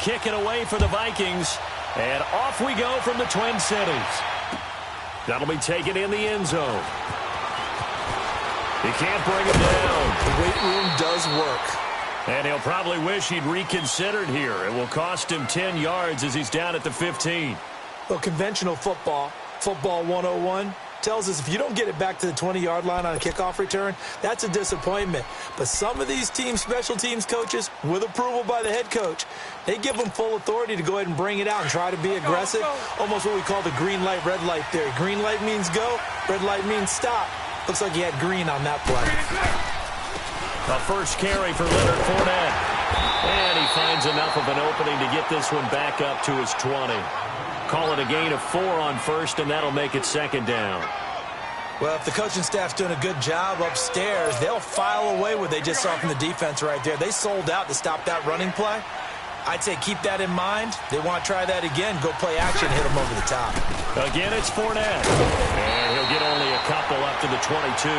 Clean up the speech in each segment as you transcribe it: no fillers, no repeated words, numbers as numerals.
kick it away for the Vikings. And off we go from the Twin Cities. That'll be taken in the end zone. He can't bring him down. The weight room does work. And he'll probably wish he'd reconsidered here. It will cost him 10 yards as he's down at the 15. Well, conventional football 101, tells us if you don't get it back to the 20-yard line on a kickoff return, that's a disappointment. But some of these team special teams coaches, with approval by the head coach, they give them full authority to go ahead and bring it out and try to be aggressive. Almost what we call the green light, red light theory. Green light means go, red light means stop. Looks like he had green on that play. A first carry for Leonard Fournette. And he finds enough of an opening to get this one back up to his 20. Call it a gain of 4 on first, and that'll make it second down. Well, if the coaching staff's doing a good job upstairs, they'll file away what they just saw from the defense right there. They sold out to stop that running play. I'd say keep that in mind. They want to try that again. Go play action, hit them over the top. Again, it's Fournette. And he'll get only a couple up to the 22.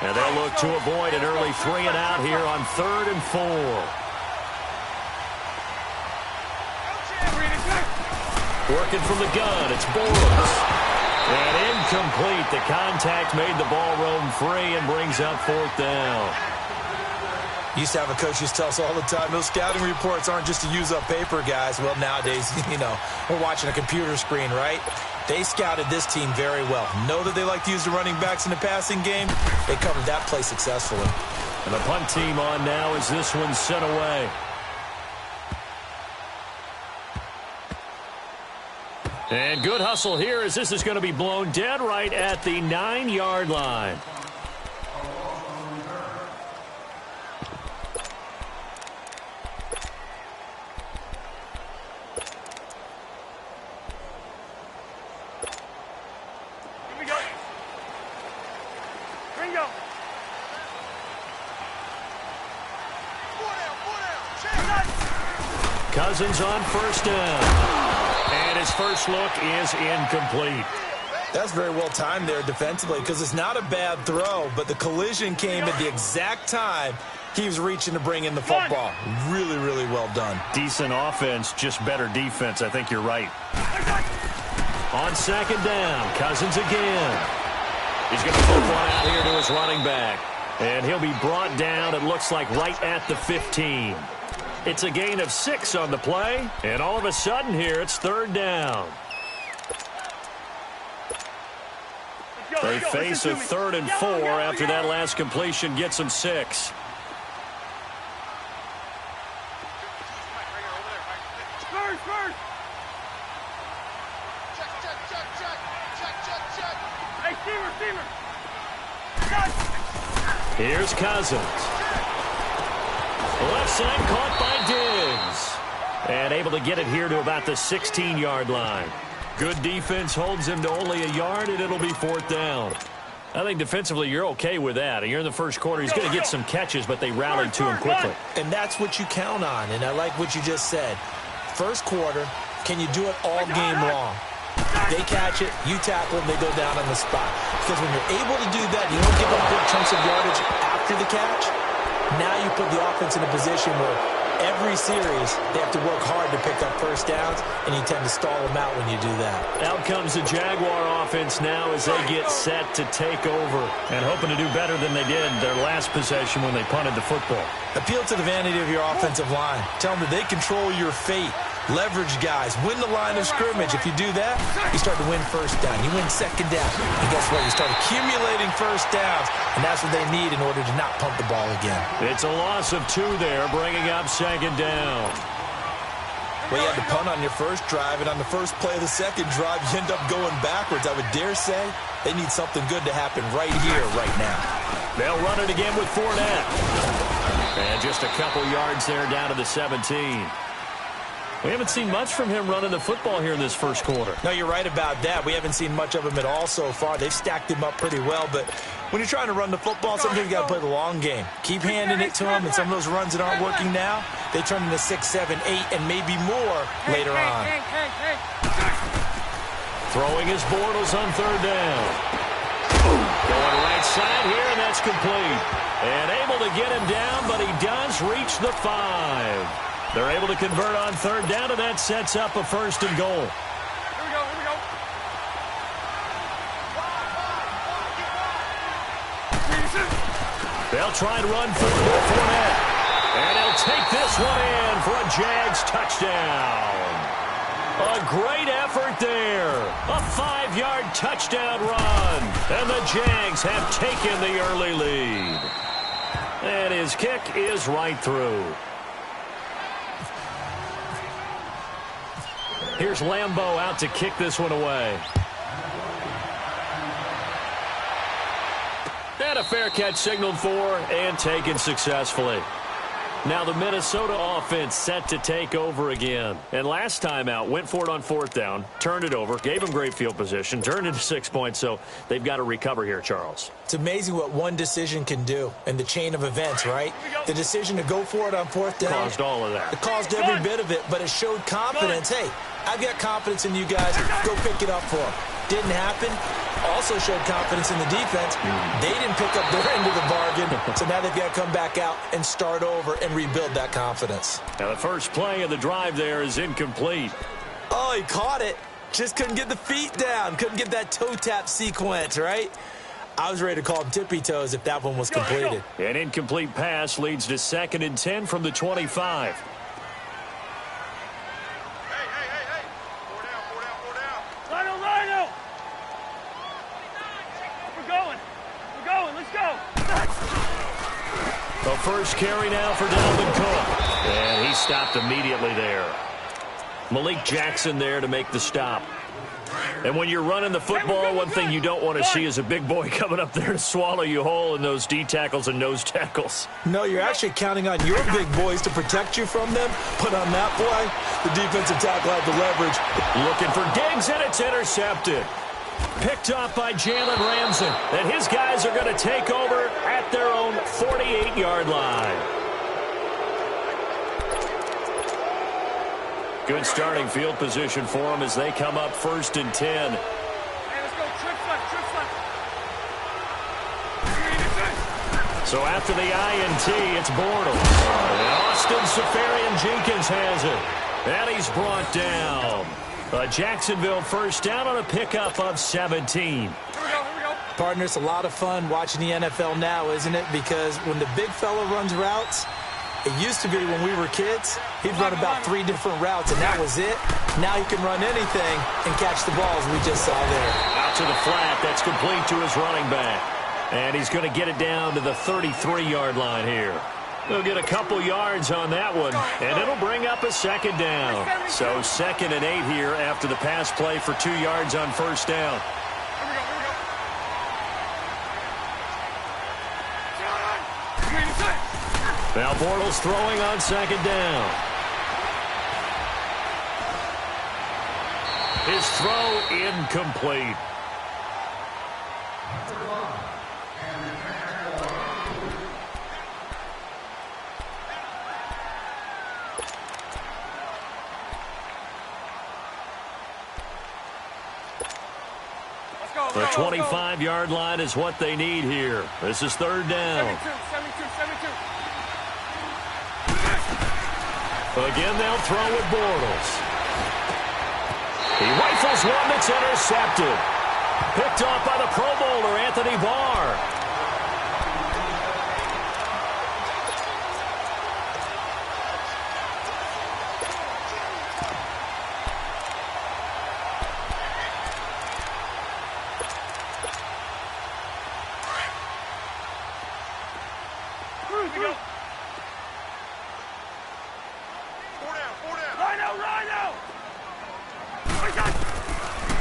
And they'll look to avoid an early 3 and out here on 3rd and 4. Working from the gun, it's Bortles. And incomplete. The contact made the ball roam free and brings up 4th down. Used to have a coach used to tell us all the time, those scouting reports aren't just to use up paper, guys. Well, nowadays, we're watching a computer screen, right? They scouted this team very well. Know that they like to use the running backs in the passing game. They covered that play successfully. And the punt team on now as this one's sent away. And good hustle here as this is going to be blown dead right at the 9-yard line. Cousins on first down. And his first look is incomplete. That's very well timed there defensively because it's not a bad throw, but the collision came at the exact time he was reaching to bring in the football. Really, really well done. Decent offense, just better defense. I think you're right. On second down, Cousins again. He's going to put one out here to his running back. And he'll be brought down, it looks like, right at the 15. It's a gain of 6 on the play, and all of a sudden here, it's 3rd down. They face a 3rd and 4 after that last completion gets them 6. Here's Cousins. Left side caught by Diggs. And able to get it here to about the 16-yard line. Good defense holds him to only a yard, and it'll be 4th down. I think defensively you're okay with that. You're in the first quarter. He's going to get some catches, but they rallied to him quickly. And that's what you count on, and I like what you just said. First quarter, can you do it all game long? They catch it, you tackle them, they go down on the spot. Because when you're able to do that, you don't give up big chunks of yardage after the catch. Now you put the offense in a position where every series they have to work hard to pick up first downs, and you tend to stall them out when you do that. Out comes the Jaguar offense now as they get set to take over and hoping to do better than they did their last possession when they punted the football. Appeal to the vanity of your offensive line. Tell them that they control your fate. Leverage guys. Win the line of scrimmage. If you do that, you start to win first down. You win second down. And guess what? You start accumulating first downs, and that's what they need in order to not punt the ball again. It's a loss of 2 there, bringing up second down. Well, you had to punt on your first drive, and on the first play of the second drive, you end up going backwards. I would dare say they need something good to happen right here, right now. They'll run it again with Fournette. And just a couple yards there down to the 17. We haven't seen much from him running the football here in this first quarter. No, you're right about that. We haven't seen much of him at all so far. They've stacked him up pretty well, but when you're trying to run the football, sometimes you got to play the long game. Keep handing it to him, and some of those runs that aren't working now, they turn into 6, 7, 8, and maybe more later on. Throwing his Bortles on 3rd down. Going right side here, and complete. And able to get him down, but he does reach the 5. They're able to convert on third down, and that sets up a 1st and goal. Here we go, here we go. They'll try and run for Fournette. And he'll take this one in for a Jags touchdown. A great effort there. A 5-yard touchdown run. And the Jags have taken the early lead. And his kick is right through. Here's Leemo out to kick this one away. And a fair catch signaled for and taken successfully. Now the Minnesota offense set to take over again. And last time out, went for it on 4th down, turned it over, gave them great field position, turned into 6 points, so they've got to recover here, Charles. It's amazing what one decision can do in the chain of events, right? The decision to go for it on 4th down. Caused all of that. It caused every bit of it, but it showed confidence. Hey, I've got confidence in you guys. Go pick it up for them. Didn't happen. Also showed confidence in the defense. They didn't pick up their end of the bargain, so now they've got to come back out and start over and rebuild that confidence. Now the first play of the drive there is incomplete. Oh, he caught it. Just couldn't get the feet down. Couldn't get that toe tap sequence, right? I was ready to call him tippy toes if that one was completed. An incomplete pass leads to 2nd and 10 from the 25. The first carry now for Dalvin Cook. And he stopped immediately there. Malik Jackson there to make the stop. And when you're running the football, one thing you don't want to see is a big boy coming up there to swallow you whole in those D tackles and nose tackles. No, you're actually counting on your big boys to protect you from them. But on that play, the defensive tackle had the leverage. Looking for Diggs, and it's intercepted. Picked off by Jalen Ramsey. And his guys are going to take over at their own 48-yard line. Good starting field position for them as they come up 1st and 10. Hey, let's go. Trip left. So after the INT, it's Bortles. And Austin Seferian-Jenkins has it. And he's brought down. A Jacksonville 1st down on a pickup of 17. Here we go. Partner, it's a lot of fun watching the NFL now, isn't it? Because when the big fella runs routes, it used to be when we were kids, he'd run about 3 different routes, and that was it. Now he can run anything and catch the balls we just saw there. Out to the flat. That's complete to his running back. And he's going to get it down to the 33-yard line here. He'll get a couple yards on that one, and it'll bring up a 2nd down. So 2nd and 8 here after the pass play for 2 yards on 1st down. Now Bortles throwing on 2nd down. His throw incomplete. The 25-yard line is what they need here. This is 3rd down. 72. Again, they'll throw with Bortles. He rifles one that's intercepted. Picked off by the Pro Bowler, Anthony Barr.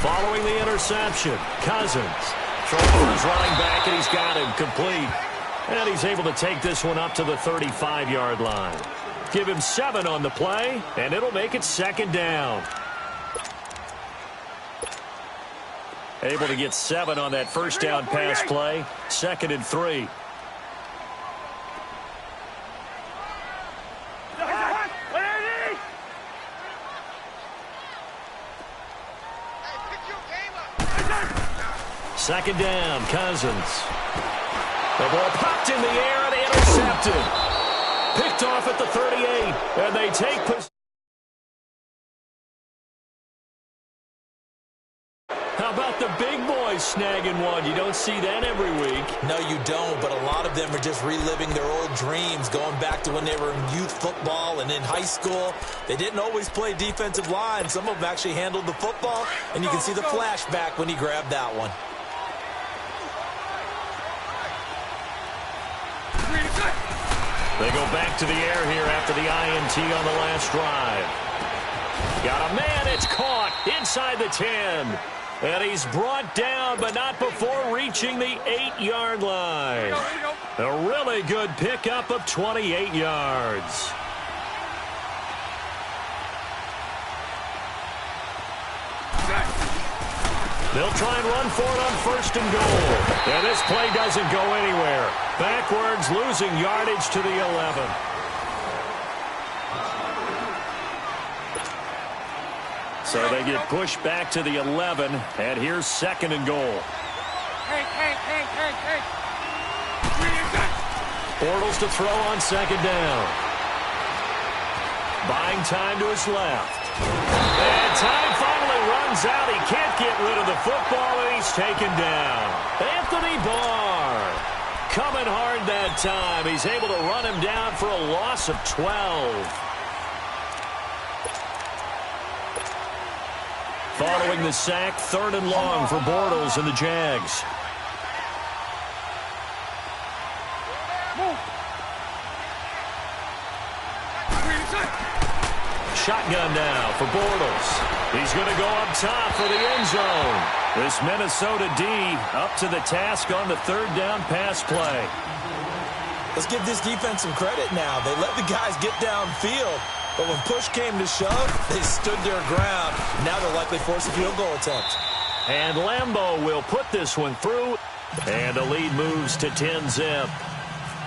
Following the interception, Cousins throwing for his running back, and he's got him complete. And he's able to take this one up to the 35-yard line. Give him 7 on the play, and it'll make it 2nd down. Able to get 7 on that 1st down pass play. 2nd and 3. Second down, Cousins. The ball popped in the air and intercepted. Picked off at the 38, and they take possession. How about the big boys snagging one? You don't see that every week. No, you don't, but a lot of them are just reliving their old dreams, going back to when they were in youth football and in high school. They didn't always play defensive line. Some of them actually handled the football, and you can see the flashback when he grabbed that one. They go back to the air here after the INT on the last drive. Got a man, it's caught inside the 10. And he's brought down, but not before reaching the 8-yard line. A really good pickup of 28 yards. They'll try and run for it on first and goal. And this play doesn't go anywhere. Backwards, losing yardage to the 11. So they get pushed back to the 11, and here's second and goal. Bortles to throw on second down. Buying time to his left. And time finally runs out. He can't get rid of the football, and he's taken down. Anthony Barr coming hard that time. He's able to run him down for a loss of 12. Following the sack, third and long for Bortles and the Jags. Shotgun now for Bortles. He's going to go up top for the end zone. This Minnesota D up to the task on the third down pass play. Let's give this defense some credit now. They let the guys get downfield. But when push came to shove, they stood their ground. Now they'll likely force a field goal attempt. And Lambeau will put this one through. And the lead moves to 10-zip.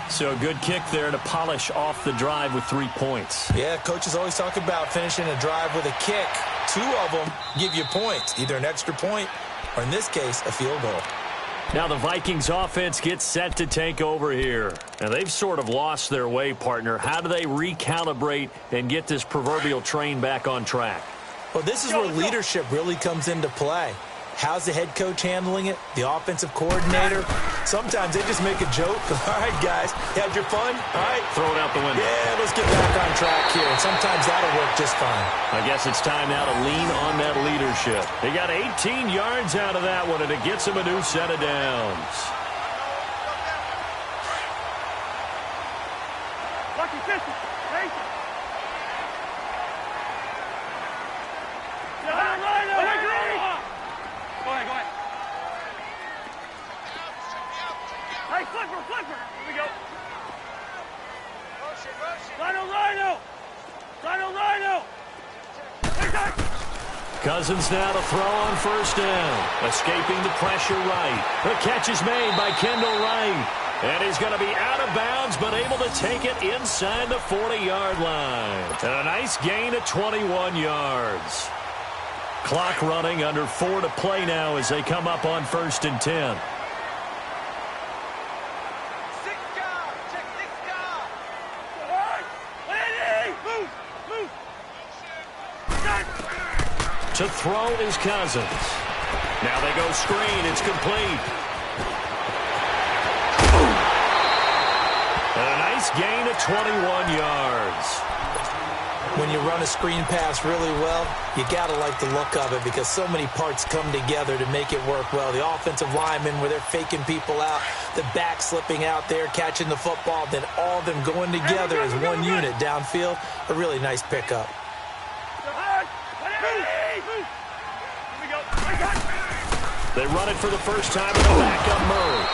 So a good kick there to polish off the drive with 3 points. Yeah, coaches always talk about finishing a drive with a kick. 2 of them give you points, either an extra point or, in this case, a field goal. Now the Vikings offense gets set to take over here. And they've sort of lost their way, partner. How do they recalibrate and get this proverbial train back on track? Well, this is where leadership really comes into play. How's the head coach handling it? The offensive coordinator? Sometimes they just make a joke. All right, guys, you had your fun? All right. Throw it out the window. Yeah, let's get back on track here. And sometimes that'll work just fine. I guess it's time now to lean on that leadership. They got 18 yards out of that one, and it gets them a new set of downs. Lucky 50. Thank you. Go ahead. Hey, flipper. Here we go. Rhino. Cousins now to throw on first down. Escaping the pressure right. The catch is made by Kendall Wright. And he's going to be out of bounds, but able to take it inside the 40-yard line. And a nice gain of 21 yards. Clock running, under 4 to play now as they come up on first and 10. To throw is Cousins. Now they go screen. It's complete. And a nice gain of 21 yards. When you run a screen pass really well, you got to like the look of it because so many parts come together to make it work well. The offensive linemen, where they're faking people out, the back slipping out there, catching the football, then all of them going together as one unit downfield. A really nice pickup. They run it for the first time with a backup Murray.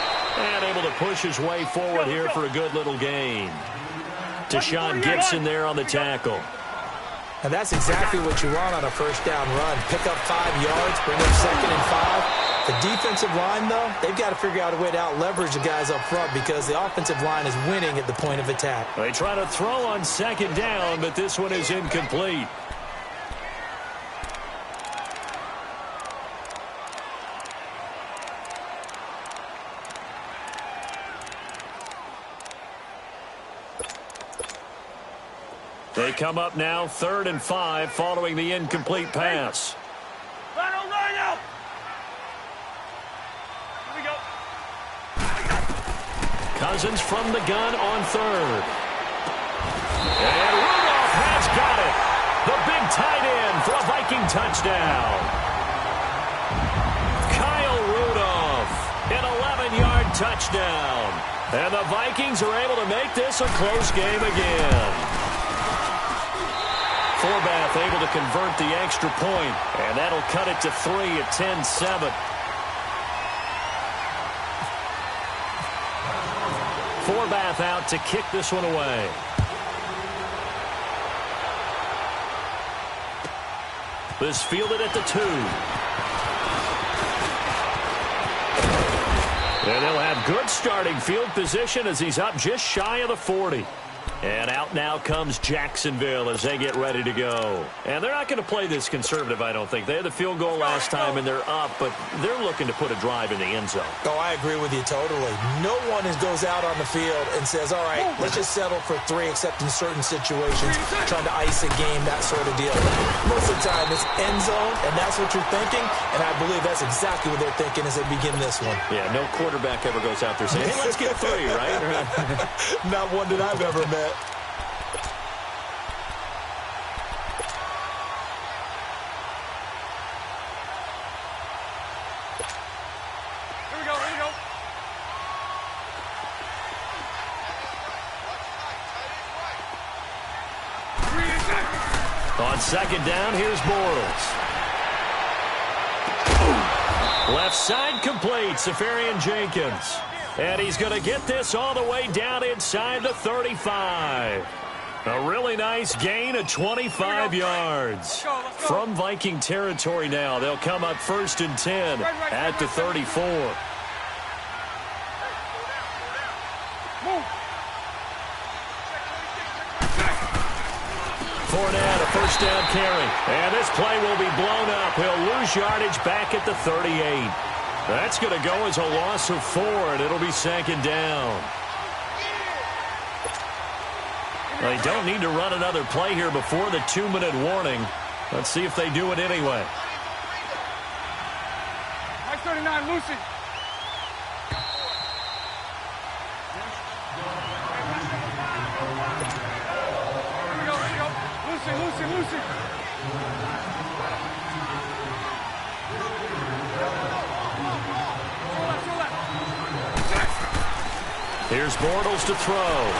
And able to push his way forward here for a good little gain. Deshaun Gibson there on the tackle. And that's exactly what you want on a first down run. Pick up 5 yards, bring up second and 5. The defensive line, though, they've got to figure out a way to out-leverage the guys up front because the offensive line is winning at the point of attack. They try to throw on second down, but this one is incomplete. They come up now 3rd and 5 following the incomplete pass. Rhino! Here we go. Cousins from the gun on 3rd. And Rudolph has got it. The big tight end for a Viking touchdown. Kyle Rudolph, an 11-yard touchdown. And the Vikings are able to make this a close game again. Forbath able to convert the extra point, and that'll cut it to 3 at 10-7. Forbath out to kick this one away. This fielded at the 2. And they'll have good starting field position as he's up just shy of the 40. And out now comes Jacksonville as they get ready to go. And they're not going to play this conservative, I don't think. They had the field goal last time, and they're up, but they're looking to put a drive in the end zone. Oh, I agree with you totally. No one goes out on the field and says, all right, let's just settle for 3, except in certain situations, trying to ice a game, that sort of deal. Most of the time, it's end zone, and that's what you're thinking, and I believe that's exactly what they're thinking as they begin this one. Yeah, no quarterback ever goes out there saying, hey, let's get 3, right? Not one that I've ever met. On 2nd down, here's Bortles. Left side complete, Safarian Jenkins. And he's going to get this all the way down inside the 35. A really nice gain of 25 yards. From Viking territory now, they'll come up 1st and 10 at the 34. Fournette, a 1st down carry. And this play will be blown up. He'll lose yardage back at the 38. That's going to go as a loss of 4, and it'll be 2nd down. They don't need to run another play here before the 2-minute warning. Let's see if they do it anyway. 39, Lucy. Lucy. Here's Bortles to throw.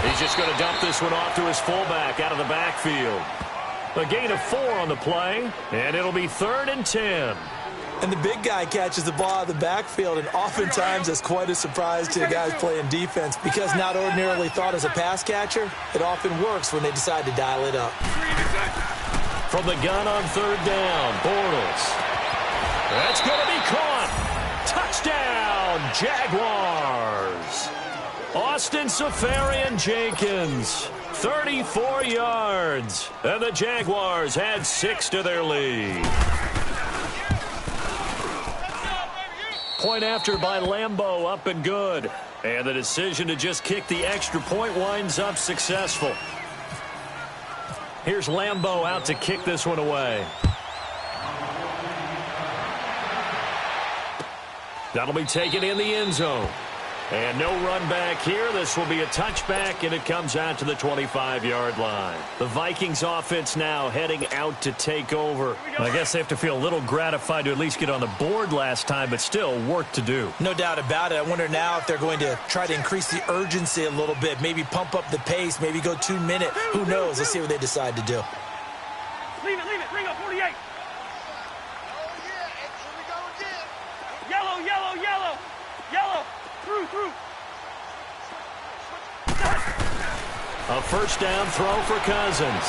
He's just going to dump this one off to his fullback out of the backfield. A gain of 4 on the play, and it'll be 3rd and 10. And the big guy catches the ball out of the backfield, and oftentimes that's quite a surprise to the guys playing defense because not ordinarily thought as a pass catcher, it often works when they decide to dial it up. From the gun on 3rd down, Bortles. That's going to be caught. Touchdown, Jaguars. Austin Safarian Jenkins, 34 yards. And the Jaguars add 6 to their lead. Point after by Lambeau, up and good. And the decision to just kick the extra point winds up successful. Here's Lambeau out to kick this one away. That'll be taken in the end zone. And no run back here. This will be a touchback, and it comes out to the 25-yard line. The Vikings offense now heading out to take over. I guess they have to feel a little gratified to at least get on the board last time, but still work to do. No doubt about it. I wonder now if they're going to try to increase the urgency a little bit, maybe pump up the pace, maybe go 2-minute. Who knows? Let's see what they decide to do. Leave it. Bring up 48. Yellow. Through. A 1st down throw for Cousins.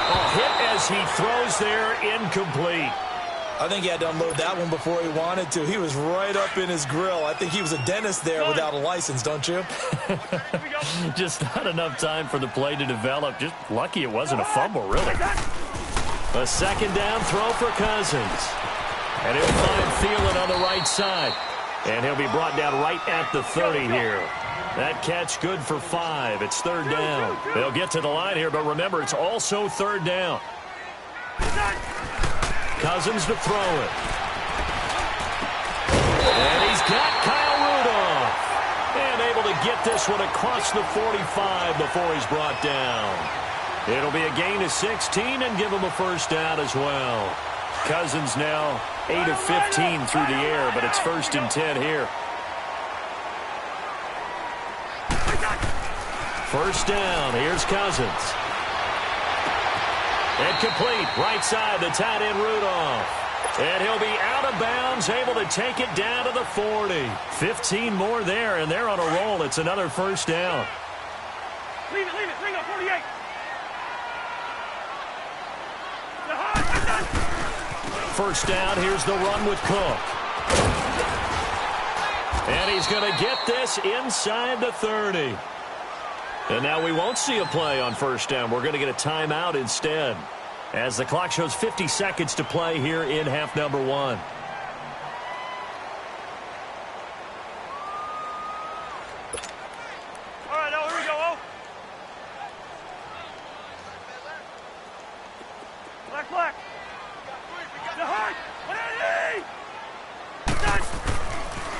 A hit as he throws there, incomplete. I think he had to unload that one before he wanted to. He was right up in his grill. I think he was a dentist there without a license, don't you? Just not enough time for the play to develop. Just lucky it wasn't a fumble, really. A 2nd down throw for Cousins. And he'll find Thielen on the right side. And he'll be brought down right at the 30 here. That catch good for 5. It's third down. They'll get to the line here, but remember, it's also third down. Cousins to throw it. And he's got Kyle Rudolph. And able to get this one across the 45 before he's brought down. It'll be a gain of 16 and give him a first down as well. Cousins now 8 of 15 through the air, but it's 1st and 10 here. First down, here's Cousins. And complete, right side, the tight end Rudolph. And he'll be out of bounds, able to take it down to the 40. 15 more there, and they're on a roll. It's another first down. Leave it, bring up 48. First down, here's the run with Cook. And he's going to get this inside the 30. And now we won't see a play on first down. We're going to get a timeout instead, as the clock shows 50 seconds to play here in half number 1. All right, now here we go. Black.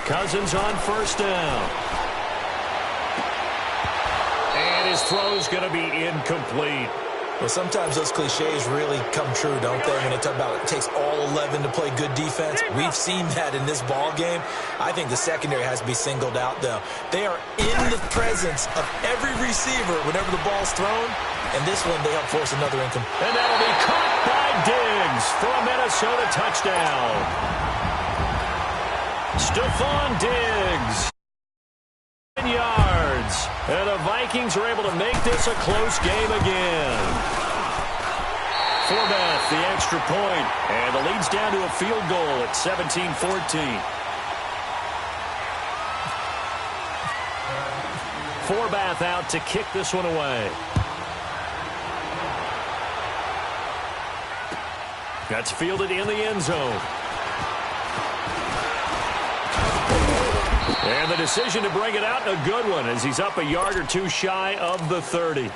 Cousins on first down. And his throw's going to be incomplete. Well, sometimes those cliches really come true, don't they? When they talk about it takes all 11 to play good defense. We've seen that in this ball game. I think the secondary has to be singled out, though. They are in the presence of every receiver whenever the ball's thrown. And this one, they help force another incomplete. And that'll be caught by Diggs for a Minnesota touchdown. Stephon Diggs. 10 yards. And the Vikings are able to make this a close game again. Forbath, the extra point. And the lead's down to a field goal at 17-14. Forbath out to kick this one away. That's fielded in the end zone. And the decision to bring it out, a good one, as he's up a yard or two shy of the 30.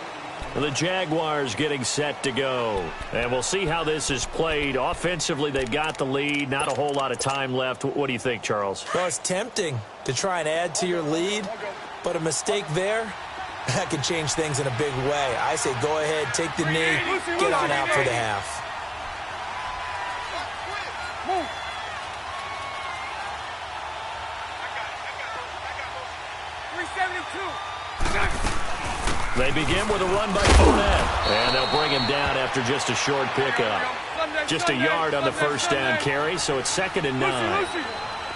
The Jaguars getting set to go. And we'll see how this is played. Offensively, they've got the lead. Not a whole lot of time left. What do you think, Charles? Well, it's tempting to try and add to your lead, but a mistake there, that could change things in a big way. I say go ahead, take the knee, get on out for the half. They begin with a run by Fournette. And they'll bring him down after just a short pickup. Just a yard on the first down carry, so it's 2nd and 9.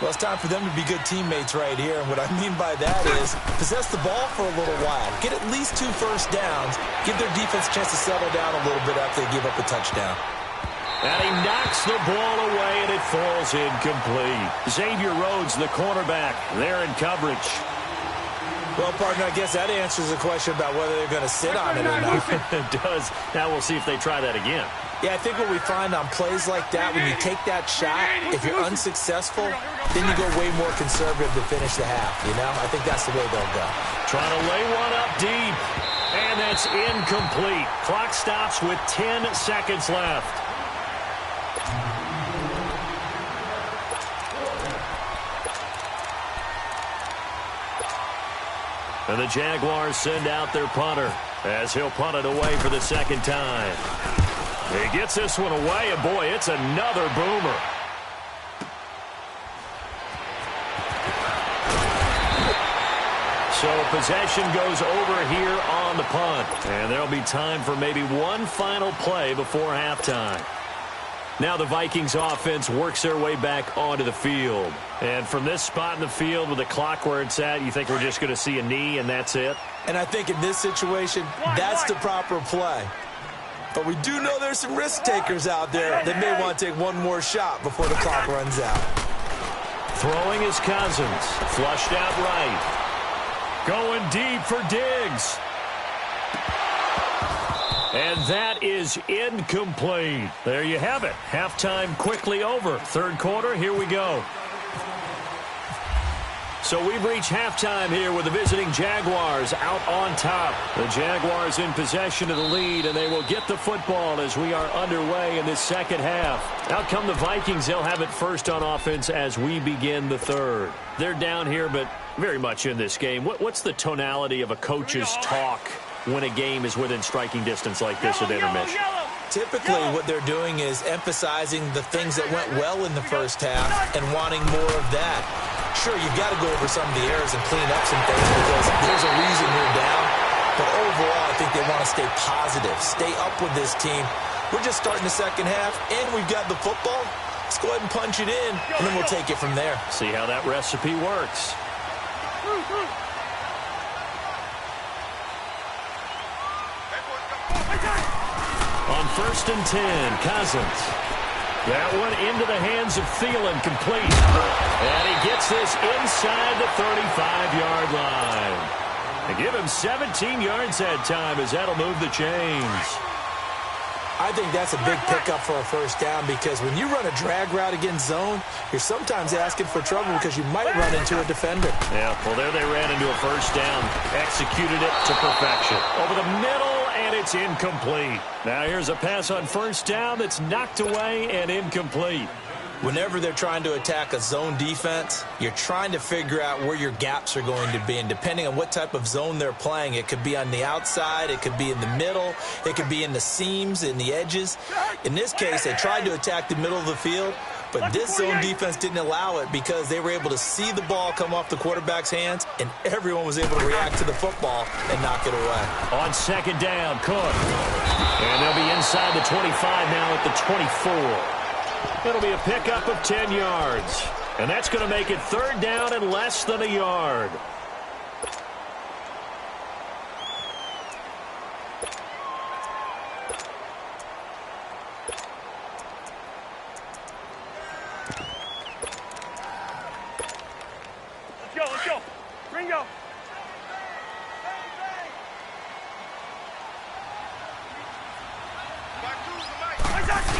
Well, it's time for them to be good teammates right here. And what I mean by that is possess the ball for a little while. Get at least 2 first downs. Give their defense a chance to settle down a little bit after they give up a touchdown. And he knocks the ball away, and it falls incomplete. Xavier Rhodes, the cornerback, there in coverage. Well, partner, I guess that answers the question about whether they're going to sit on it or not. It does. Now we'll see if they try that again. Yeah, I think what we find on plays like that, when you take that shot, if you're unsuccessful, then you go way more conservative to finish the half, you know? I think that's the way they'll go. Trying to lay one up deep. And that's incomplete. Clock stops with 10 seconds left. And the Jaguars send out their punter as he'll punt it away for the second time. He gets this one away, and boy, it's another boomer. So possession goes over here on the punt. And there'll be time for maybe one final play before halftime. Now the Vikings offense works their way back onto the field. And from this spot in the field with the clock where it's at, you think we're just going to see a knee and that's it? And I think in this situation, that's the proper play. But we do know there's some risk takers out there that may want to take one more shot before the clock runs out. Throwing is Cousins. Flushed out right. Going deep for Diggs. And that is incomplete. There you have it. Halftime quickly over. Third quarter, here we go. So we've reached halftime here with the visiting Jaguars out on top. The Jaguars in possession of the lead, and they will get the football as we are underway in this second half. Out come the Vikings. They'll have it first on offense as we begin the third. They're down here, but very much in this game. What's the tonality of a coach's talk when a game is within striking distance like this at intermission? Typically, what they're doing is emphasizing the things that went well in the first half and wanting more of that. Sure, you've got to go over some of the errors and clean up some things because there's a reason you're down. But overall, I think they want to stay positive, stay up with this team. We're just starting the second half, and we've got the football. Let's go ahead and punch it in, and then we'll take it from there. See how that recipe works. On 1st and 10, Cousins. That one into the hands of Thielen, complete. And he gets this inside the 35-yard line. They give him 17 yards that time as that'll move the chains. I think that's a big pickup for a first down because when you run a drag route against zone, you're sometimes asking for trouble because you might run into a defender. Yeah, well, there they ran into a first down, executed it to perfection. Over the middle, and it's incomplete. Now here's a pass on first down that's knocked away and incomplete. Whenever they're trying to attack a zone defense, you're trying to figure out where your gaps are going to be. And depending on what type of zone they're playing, it could be on the outside, it could be in the middle, it could be in the seams, in the edges. In this case, they tried to attack the middle of the field, but this zone defense didn't allow it because they were able to see the ball come off the quarterback's hands, and everyone was able to react to the football and knock it away. On second down, Cook. And they'll be inside the 25 now at the 24. It'll be a pickup of 10 yards. And that's going to make it third down and less than a yard. Let's go. Ringo.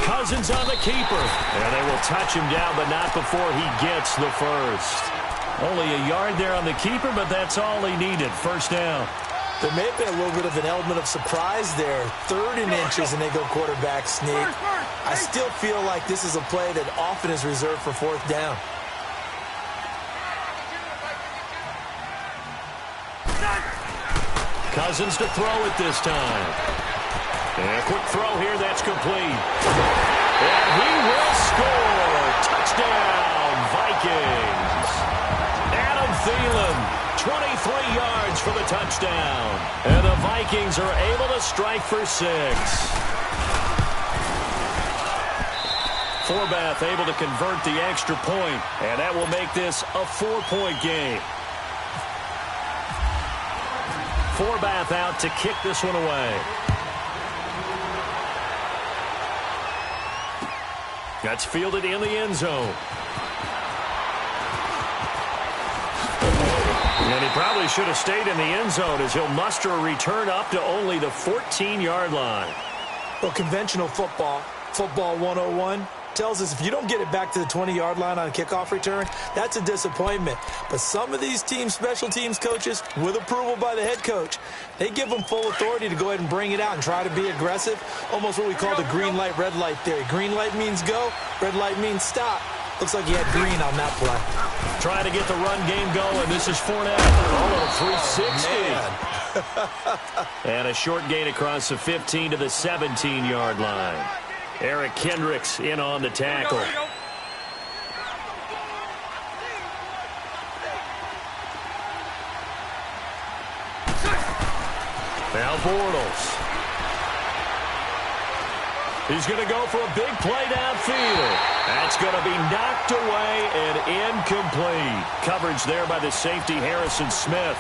Cousins on the keeper. And they will touch him down, but not before he gets the first. Only a yard there on the keeper, but that's all he needed. First down. There may have been a little bit of an element of surprise there. 3rd and inches, and they go quarterback sneak. I still feel like this is a play that often is reserved for 4th down. Cousins to throw it this time. And a quick throw here, that's complete. And he will score. Touchdown, Vikings. Adam Thielen, 23 yards for the touchdown. And the Vikings are able to strike for 6. Forbath able to convert the extra point, and that will make this a 4-point game. Forbath out to kick this one away. That's fielded in the end zone. And he probably should have stayed in the end zone as he'll muster a return up to only the 14-yard line. Well, conventional football 101, tells us if you don't get it back to the 20-yard line on a kickoff return, that's a disappointment. But some of these team special teams coaches, with approval by the head coach, they give them full authority to go ahead and bring it out and try to be aggressive, almost what we call the green light, red light theory. Green light means go, red light means stop. Looks like he had green on that play. Trying to get the run game going. This is Fournette. Oh, 360. And a short gain across the 15 to the 17-yard line. Eric Kendricks in on the tackle. Now Bortles. He's going to go for a big play downfield. That's going to be knocked away and incomplete. Coverage there by the safety, Harrison Smith.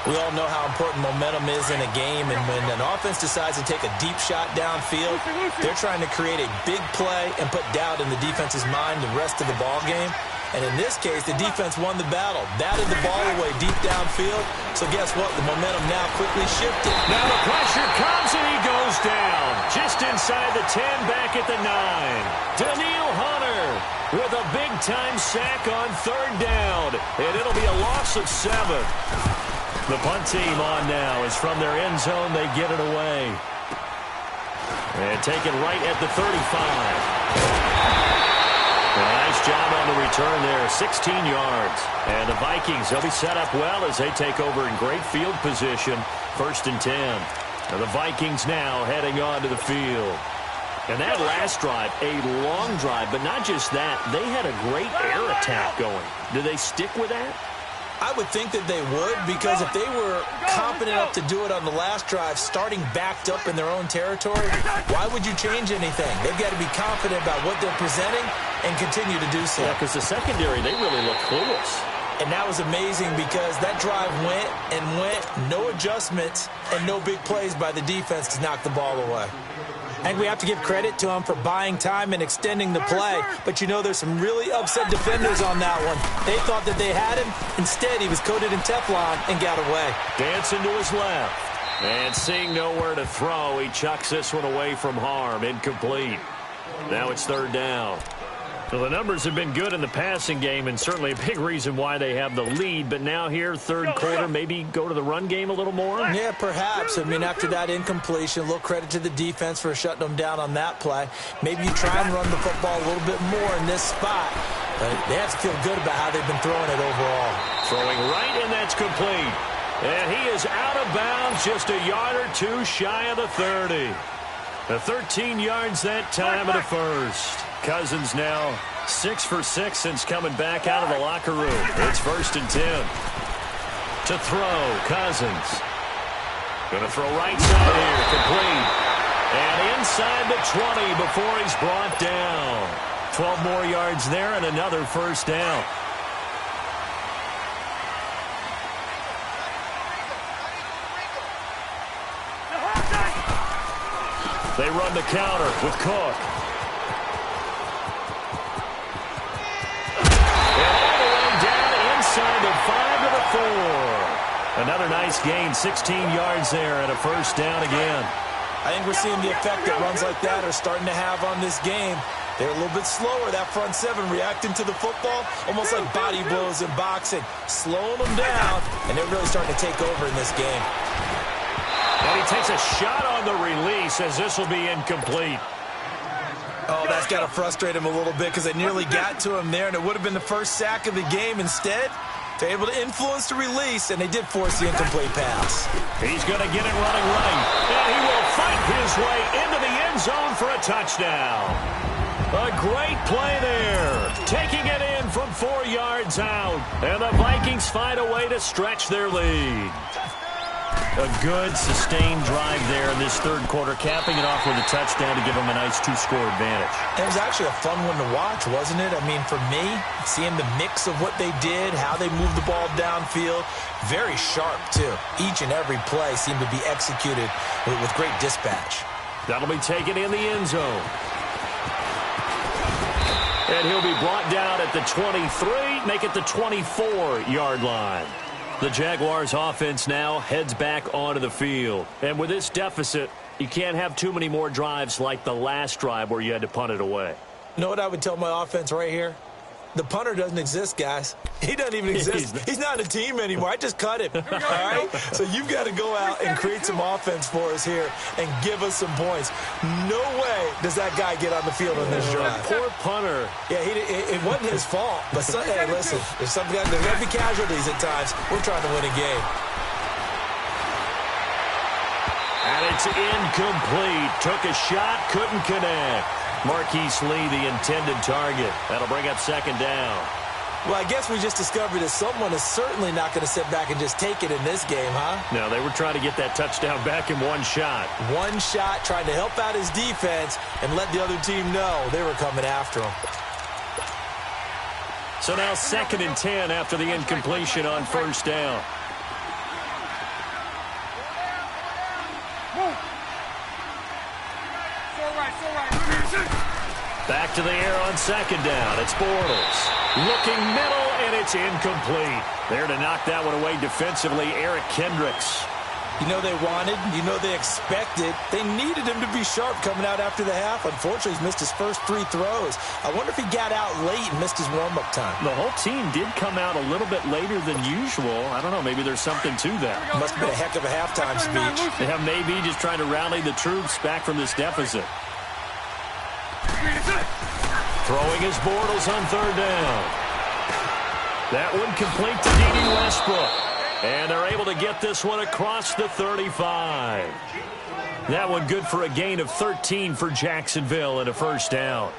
We all know how important momentum is in a game, and when an offense decides to take a deep shot downfield, they're trying to create a big play and put doubt in the defense's mind the rest of the ball game. And in this case, the defense won the battle, batted the ball away deep downfield. So guess what? The momentum now quickly shifted. Now the pressure comes, and he goes down. Just inside the 10, back at the 9. Daniil Hunter with a big-time sack on 3rd down. And it'll be a loss of 7. The punt team on now is from their end zone. They get it away. And taken right at the 35. Nice job on the return there, 16 yards. And the Vikings, they'll be set up well as they take over in great field position, 1st and 10. And the Vikings now heading on to the field. And that last drive, a long drive, but not just that, they had a great air attack going. Do they stick with that? I would think that they would, because if they were confident enough to do it on the last drive, starting backed up in their own territory, why would you change anything? They've got to be confident about what they're presenting and continue to do so. Yeah, because the secondary, they really look clueless. And that was amazing because that drive went and went, no adjustments, and no big plays by the defense to knock the ball away. I think we have to give credit to him for buying time and extending the play. But, you know, there's some really upset defenders on that one. They thought that they had him. Instead, he was coated in Teflon and got away. Dancing to his left. And seeing nowhere to throw, he chucks this one away from harm. Incomplete. Now it's 3rd down. Well, the numbers have been good in the passing game, and certainly a big reason why they have the lead. But now here, 3rd quarter, maybe go to the run game a little more? Yeah, perhaps. I mean, after that incompletion, a little credit to the defense for shutting them down on that play. Maybe you try and run the football a little bit more in this spot. But they have to feel good about how they've been throwing it overall. Throwing right, and that's complete. And he is out of bounds, just a yard or two shy of the 30. The 13 yards that time of the 1st. Cousins now 6 for 6 since coming back out of the locker room. It's 1st and 10. To throw, Cousins. Going to throw right side here, complete. And inside the 20 before he's brought down. 12 more yards there and another 1st down. They run the counter with Cook. Inside the 5 to the 4. Another nice gain, 16 yards there and a 1st down again. I think we're seeing the effect that runs like that are starting to have on this game. They're a little bit slower, that front 7, reacting to the football, almost like body blows in boxing, slowing them down, and they're really starting to take over in this game. And he takes a shot on the release as this will be incomplete. Oh, that's got to frustrate him a little bit because they nearly got to him there, and it would have been the first sack of the game. Instead, they're able to influence the release, and they did force the incomplete pass. He's going to get it running right, and he will fight his way into the end zone for a touchdown. A great play there, taking it in from 4 yards out, and the Vikings find a way to stretch their lead. A good, sustained drive there in this 3rd quarter, capping it off with a touchdown to give them a nice 2-score advantage. It was actually a fun one to watch, wasn't it? I mean, for me, seeing the mix of what they did, how they moved the ball downfield, very sharp, too. Each and every play seemed to be executed with great dispatch. That'll be taken in the end zone. And he'll be brought down at the 23, make it the 24-yard line. The Jaguars offense now heads back onto the field. And with this deficit, you can't have too many more drives like the last drive where you had to punt it away. You know what I would tell my offense right here? The punter doesn't exist, guys. He doesn't even exist. He's not a team anymore. I just cut him. All right? So you've got to go out and create some offense for us here and give us some points. No way does that guy get on the field on this drive. Poor punter. Yeah, it wasn't his fault. But, hey, listen, there's going to be casualties at times. We're trying to win a game. And it's incomplete. Took a shot, couldn't connect. Marquise Lee, the intended target. That'll bring up 2nd down. Well, I guess we just discovered that someone is certainly not going to sit back and just take it in this game, huh? No, they were trying to get that touchdown back in one shot. One shot, trying to help out his defense and let the other team know they were coming after him. So now 2nd and 10 after the incompletion on 1st down. Back to the air on 2nd down. It's Bortles. Looking middle, and it's incomplete. There to knock that one away defensively, Eric Kendricks. You know they wanted, you know they expected. They needed him to be sharp coming out after the half. Unfortunately, he's missed his first 3 throws. I wonder if he got out late and missed his warm-up time. The whole team did come out a little bit later than usual. I don't know, maybe there's something to that. Must have been a heck of a halftime speech. Yeah, maybe just trying to rally the troops back from this deficit. Throwing his Bortles on 3rd down. That one complete to D.D. Westbrook. And they're able to get this one across the 35. That one good for a gain of 13 for Jacksonville and a first down.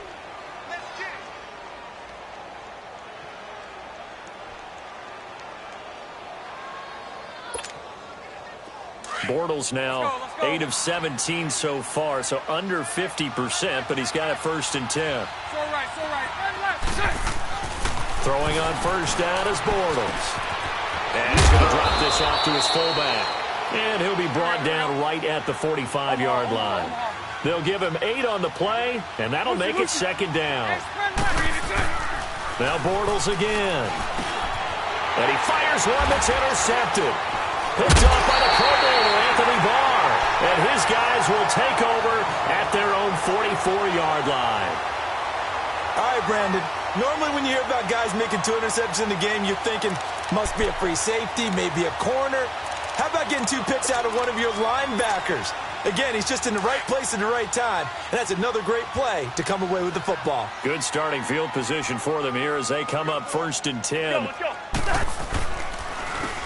Bortles now 8 of 17 so far, so under 50%, but he's got it 1st and 10. Throwing on 1st down is Bortles. And he's going to drop this off to his fullback. And he'll be brought down right at the 45-yard line. They'll give him 8 on the play, and that'll make it 2nd down. Now Bortles again. And he fires one that's intercepted. Picked off by the Pro Bowler, Anthony Barr. And his guys will take over at their own 44-yard line. All right, Brandon. Normally when you hear about guys making 2 interceptions in the game, you're thinking must be a free safety, maybe a corner. How about getting 2 picks out of one of your linebackers? Again, he's just in the right place at the right time, and that's another great play to come away with the football. Good starting field position for them here as they come up 1st and 10. Let's go.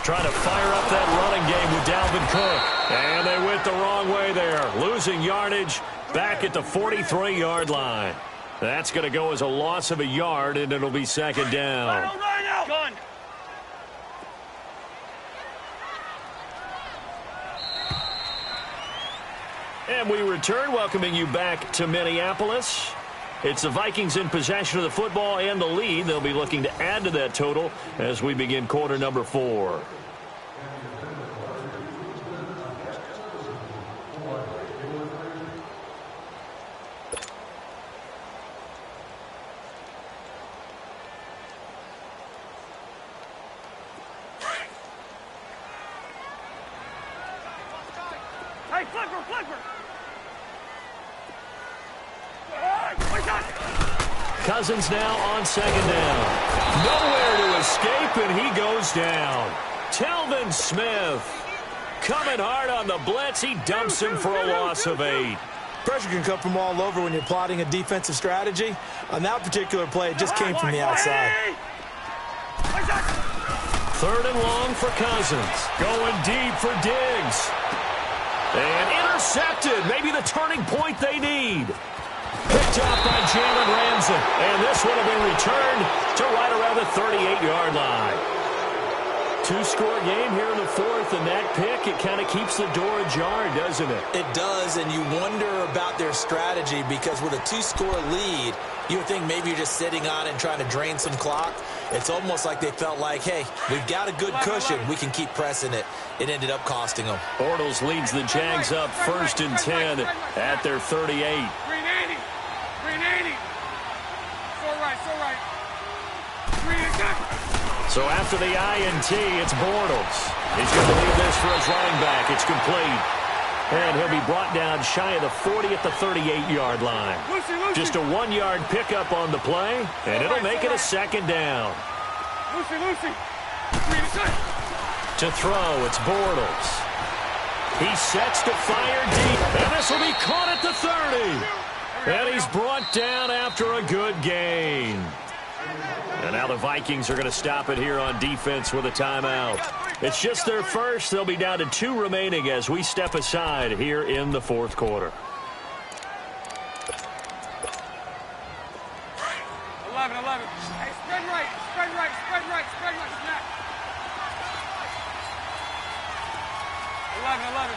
Trying to fire up that running game with Dalvin Cook. And they went the wrong way there. Losing yardage back at the 43-yard line. That's going to go as a loss of a yard, and it'll be 2nd down. Gun. And we return, welcoming you back to Minneapolis. It's the Vikings in possession of the football and the lead. They'll be looking to add to that total as we begin quarter number 4. Hey, flipper. Cousins now on 2nd down. Nowhere to escape, and he goes down. Telvin Smith coming hard on the blitz. He dumps him for a loss of 8. Pressure can come from all over when you're plotting a defensive strategy. On that particular play, it just came from the outside. 3rd and long for Cousins. Going deep for Diggs. And intercepted. Maybe the turning point they need. Picked off by Jalen Ramsey. And this one will be returned to right around the 38-yard line. 2-score game here in the 4th, and that pick, it kind of keeps the door ajar, doesn't it? It does, and you wonder about their strategy because with a 2-score lead, you would think maybe you're just sitting on it and trying to drain some clock. It's almost like they felt like, hey, we've got a good cushion. We can keep pressing it. It ended up costing them. Bortles leads the Jags up 1st and 10 at their 38. 380. So right. So after the INT, it's Bortles. He's going to leave this for his running back. It's complete. And he'll be brought down shy of the 40 at the 38-yard line. Just a 1-yard pickup on the play, and it'll make it a 2nd down. Lucy. To throw, it's Bortles. He sets to fire deep, and this will be caught at the 30. And he's brought down after a good gain. And now the Vikings are going to stop it here on defense with a timeout. It's just their first. They'll be down to 2 remaining as we step aside here in the 4th quarter. 11. Hey, spread right. Snap. 11.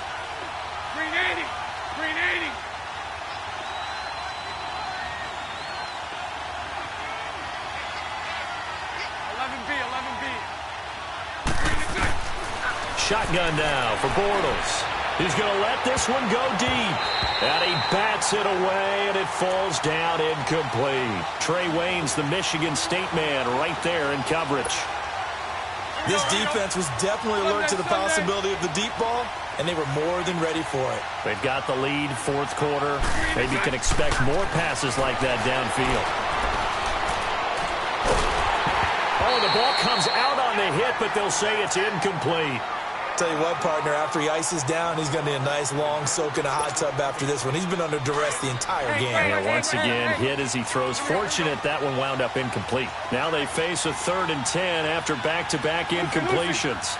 380. 11B. Shotgun now for Bortles. He's going to let this one go deep. And he bats it away, and it falls down incomplete. Trey Waynes, the Michigan State man, right there in coverage. This defense was definitely alert to the possibility of the deep ball, and they were more than ready for it. They've got the lead, fourth quarter. Maybe can expect more passes like that downfield. Oh, the ball comes out on the hit, but they'll say it's incomplete. Tell you what, partner, after he ices down, he's going to need a nice long soak in a hot tub after this one. He's been under duress the entire game. Yeah, once again, hit as he throws. Fortunate that one wound up incomplete. Now they face a 3rd and 10 after back-to-back incompletions.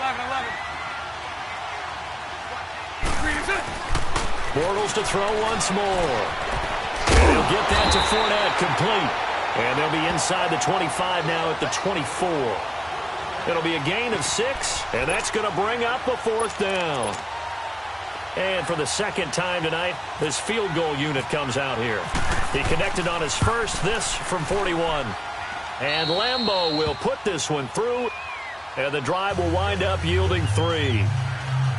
11. Bortles to throw once more. And he'll get that to Fournette, complete. And they'll be inside the 25 now at the 24. It'll be a gain of 6, and that's going to bring up a 4th down. And for the second time tonight, this field goal unit comes out here. He connected on his first, this from 41. And Lambeau will put this one through, and the drive will wind up yielding 3.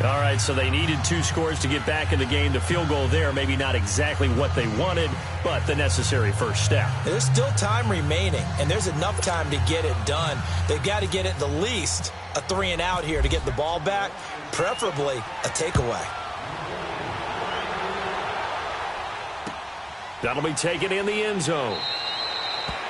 All right, so they needed 2 scores to get back in the game. The field goal there, maybe not exactly what they wanted, but the necessary first step. There's still time remaining, and there's enough time to get it done. They've got to get at the least a 3-and-out here to get the ball back, preferably a takeaway. That'll be taken in the end zone.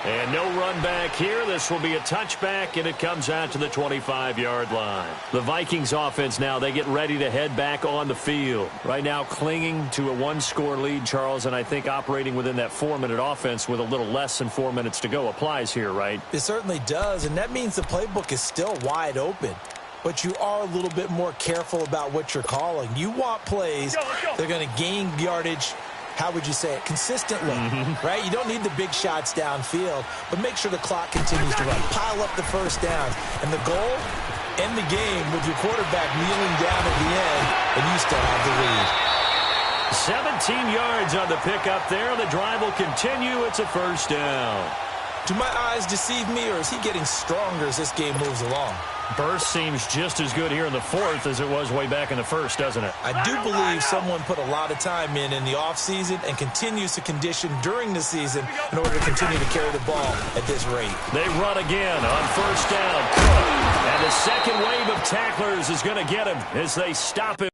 And no run back here. This will be a touchback, and it comes out to the 25-yard line. The Vikings offense now, they get ready to head back on the field. Right now clinging to a 1-score lead, Charles, and I think operating within that 4-minute offense with a little less than 4 minutes to go applies here, right? It certainly does, and that means the playbook is still wide open. But you are a little bit more careful about what you're calling. You want plays that are going to gain yardage, how would you say it, consistently, right? You don't need the big shots downfield, but make sure the clock continues to run. Pile up the first downs. And the goal, end the game with your quarterback kneeling down at the end, and you still have the lead. 17 yards on the pickup there. The drive will continue. It's a first down. Do my eyes deceive me, or is he getting stronger as this game moves along? Burst seems just as good here in the 4th as it was way back in the 1st, doesn't it? I do believe someone put a lot of time in the offseason and continues to condition during the season in order to continue to carry the ball at this rate. They run again on first down. And the second wave of tacklers is going to get him as they stop him.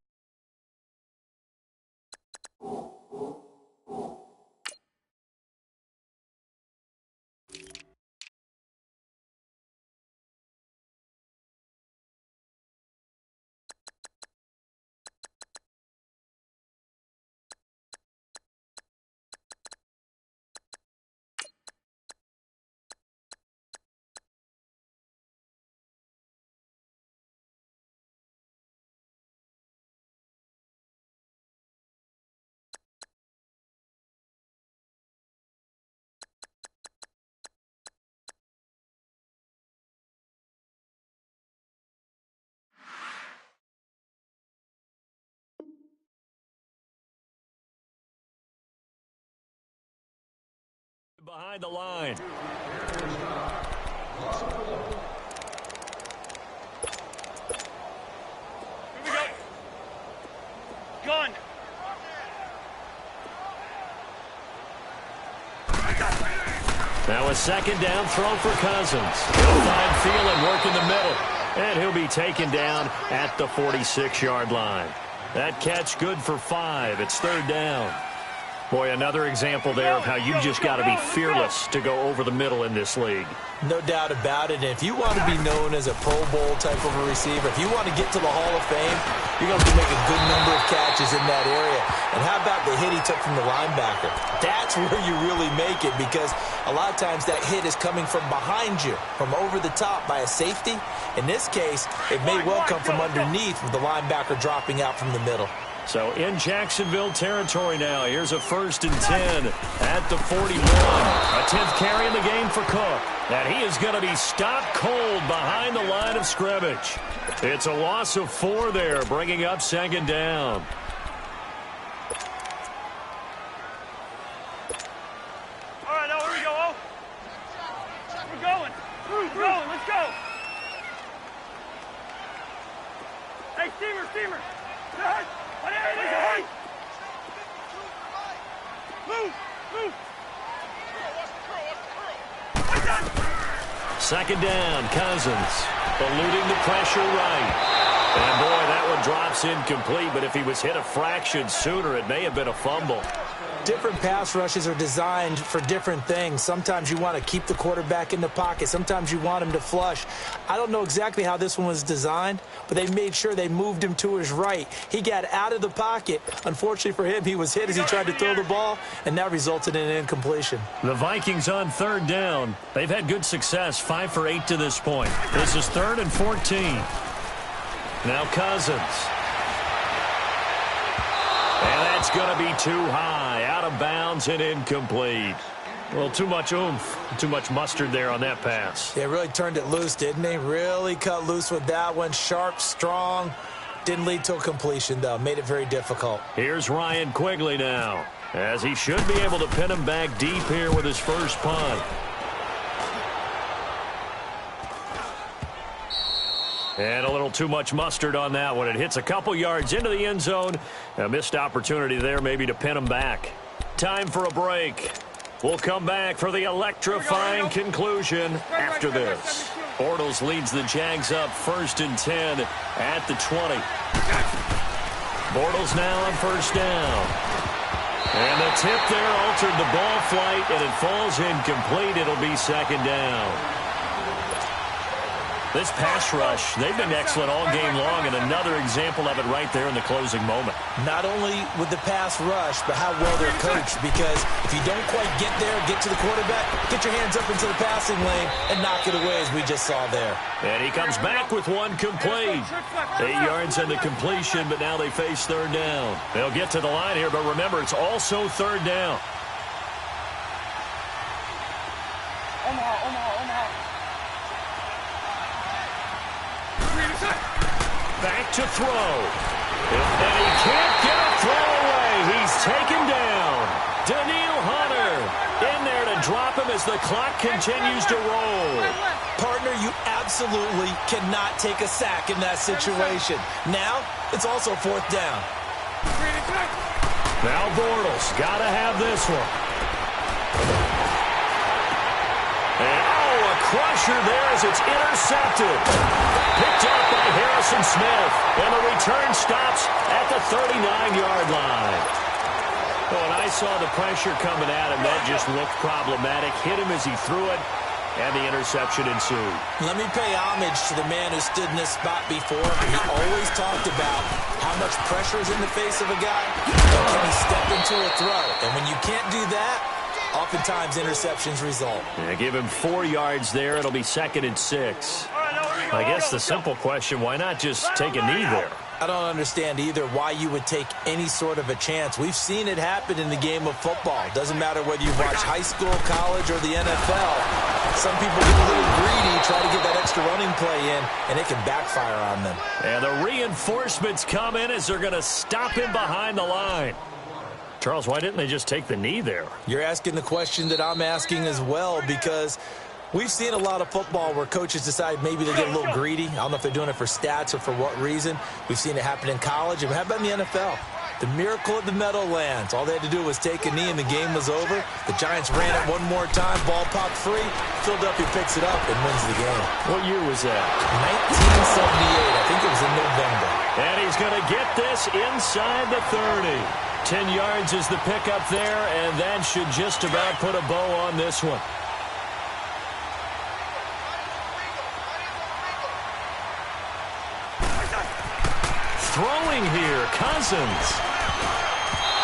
Behind the line. Here we go. Gun. Now a second down throw for Cousins. He'll find Thielen work in the middle. And he'll be taken down at the 46-yard line. That catch good for 5. It's 3rd down. Boy, another example there of how you've just got to be fearless to go over the middle in this league. No doubt about it. And if you want to be known as a Pro Bowl type of a receiver, if you want to get to the Hall of Fame, you're going to have to make a good number of catches in that area. And how about the hit he took from the linebacker? That's where you really make it, because a lot of times that hit is coming from behind you, from over the top by a safety. In this case, it may well come from underneath with the linebacker dropping out from the middle. So in Jacksonville territory now. Here's a 1st and 10 at the 41. A 10th carry in the game for Cook. And he is going to be stopped cold behind the line of scrimmage. It's a loss of 4 there, bringing up 2nd down. All right, now here we go. We're going. Let's go. Hey, steamer, steamer. Hey, hey. Move, move. Second down, Cousins. Eluding the pressure right. And, boy, that one drops incomplete, but if he was hit a fraction sooner, it may have been a fumble. Different pass rushes are designed for different things. Sometimes you want to keep the quarterback in the pocket. Sometimes you want him to flush. I don't know exactly how this one was designed, but they made sure they moved him to his right. He got out of the pocket. Unfortunately for him, he was hit as he tried to throw the ball, and that resulted in an incompletion. The Vikings on third down. They've had good success, 5 for 8 to this point. This is 3rd and 14. Now Cousins. And that's going to be too high, out of bounds and incomplete. Well, too much oomph, too much mustard there on that pass. They really turned it loose, didn't they? Really cut loose with that one. Sharp, strong. Didn't lead to a completion, though. Made it very difficult. Here's Ryan Quigley now, as he should be able to pin him back deep here with his first punt. And a little too much mustard on that one. It hits a couple yards into the end zone. A missed opportunity there maybe to pin him back. Time for a break. We'll come back for the electrifying conclusion after this. Bortles leads the Jags up 1st and 10 at the 20. Bortles now on first down. And the tip there altered the ball flight, and it falls incomplete. It'll be 2nd down. This pass rush, they've been excellent all game long, and another example of it right there in the closing moment. Not only with the pass rush, but how well they're coached, because if you don't quite get there, get to the quarterback, get your hands up into the passing lane and knock it away, as we just saw there. And he comes back with one complete. 8 yards on the completion, but now they face 3rd down. They'll get to the line here, but remember, it's also 3rd down. Omaha. Back to throw. And he can't get a throw away. He's taken down. Danielle Hunter in there to drop him as the clock continues to roll. Partner, you absolutely cannot take a sack in that situation. Now, it's also 4th down. Now Bortles got to have this one. And, a crusher there as it's intercepted. Picked up by Harrison Smith. And the return stops at the 39-yard line. Oh, and I saw the pressure coming at him. That just looked problematic. Hit him as he threw it, and the interception ensued. Let me pay homage to the man who stood in this spot before. He always talked about how much pressure is in the face of a guy, and can he step into a throw. And when you can't do that, oftentimes interceptions result. Yeah, give him 4 yards there. It'll be 2nd and 6. I guess the simple question, why not just take a knee there? I don't understand either why you would take any sort of a chance. We've seen it happen in the game of football. Doesn't matter whether you watch high school, college, or the NFL. Some people get a little greedy, try to get that extra running play in, and it can backfire on them. And the reinforcements come in as they're going to stop him behind the line. Charles, why didn't they just take the knee there? You're asking the question that I'm asking as well, because we've seen a lot of football where coaches decide maybe they get a little greedy. I don't know if they're doing it for stats or for what reason. We've seen it happen in college. And how about in the NFL? The miracle of the Meadowlands. All they had to do was take a knee and the game was over. The Giants ran it one more time. Ball popped free. Philadelphia picks it up and wins the game. What year was that? 1978. I think it was in November. And he's going to get this inside the 30. 10 yards is the pickup there, and that should just about put a bow on this one. Throwing here, Cousins.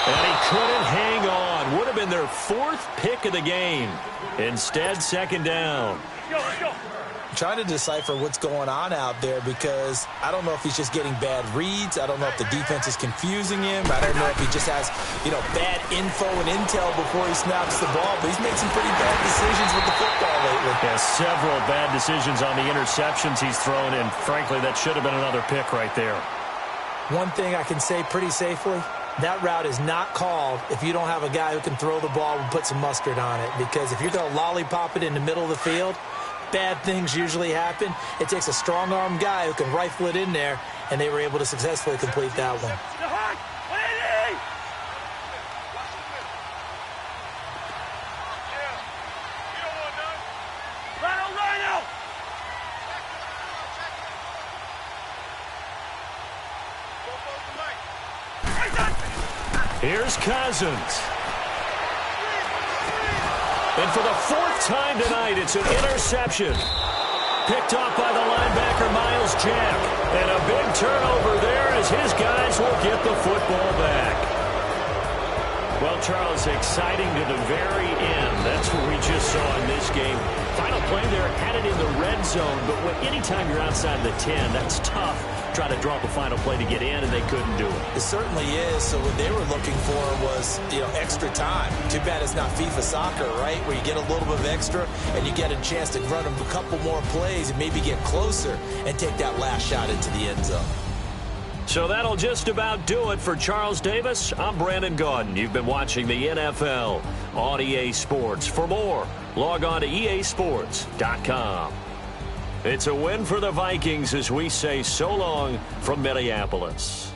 And he couldn't hang on. Would have been their 4th pick of the game. Instead, 2nd down. Let's go. I'm trying to decipher what's going on out there, because I don't know if he's just getting bad reads. I don't know if the defense is confusing him. I don't know if he just has, bad info and intel before he snaps the ball. But he's made some pretty bad decisions with the football lately. Yeah, several bad decisions on the interceptions he's thrown, and frankly, that should have been another pick right there. One thing I can say pretty safely, that route is not called if you don't have a guy who can throw the ball and put some mustard on it. Because if you're going to lollipop it in the middle of the field, bad things usually happen. It takes a strong-arm guy who can rifle it in there, and they were able to successfully complete that one. Here's Cousins. And for the fourth time tonight, it's an interception. Picked off by the linebacker, Miles Jack. And a big turnover there as his guys will get the football back. Well, Charles, exciting to the very end. That's what we just saw in this game. Final play there, had it in the red zone. But anytime you're outside the 10, that's tough. Try to draw up a final play to get in, and they couldn't do it. It certainly is. So what they were looking for was, extra time. Too bad it's not FIFA soccer, right, where you get a little bit of extra and you get a chance to run them a couple more plays and maybe get closer and take that last shot into the end zone. So that'll just about do it for Charles Davis. I'm Brandon Gaudin. You've been watching the NFL on EA Sports. For more, log on to easports.com. It's a win for the Vikings as we say so long from Minneapolis.